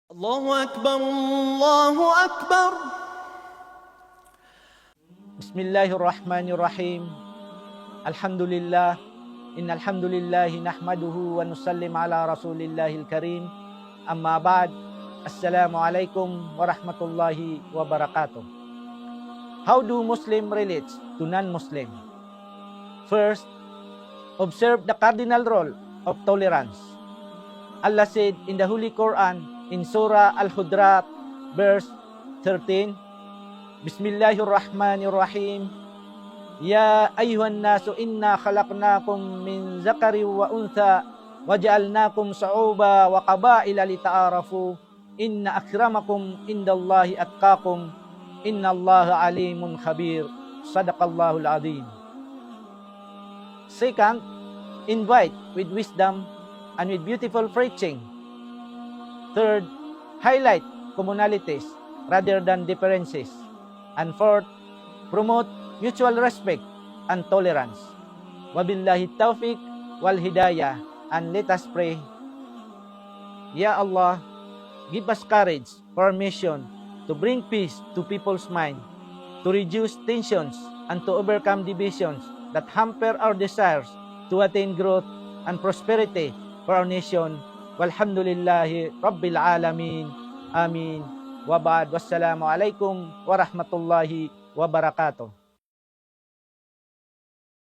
Allahu Akbar, Allahu Akbar. Bismillahirrahmanirrahim. Alhamdulillah. Innal hamdalillah nahmaduhu wa nusallim ala rasulillahil karim. Amma ba'd. Assalamualaikum warahmatullahi wabarakatuh. How do Muslim relate to non-Muslim? First, observe the cardinal role of tolerance. Allah said in the Holy Quran in Surah Al-Hujurat, verse 13, Bismillahirrahmanirrahim. Ya ayyuhan nasu inna khalaqnakum min zakari wa untha wa ja'alnakum sa'uba wa qabaila lita'arafu inna akramakum indallahi atqakum innallaha alimun khabir. Sadaqallahul azim. Second, invite with wisdom and with beautiful preaching. Third, highlight commonalities rather than differences. And fourth, promote mutual respect and tolerance. Wabillahi taufiq wal hidayah. And let us pray. Ya Allah, give us courage for our mission to bring peace to people's mind, to reduce tensions and to overcome divisions that hamper our desires to attain growth and prosperity for our nation. Walhamdulillahi Rabbil Alamin. Amin. Wa ba'd. Wassalamu alaikum warahmatullahi wabarakatuh.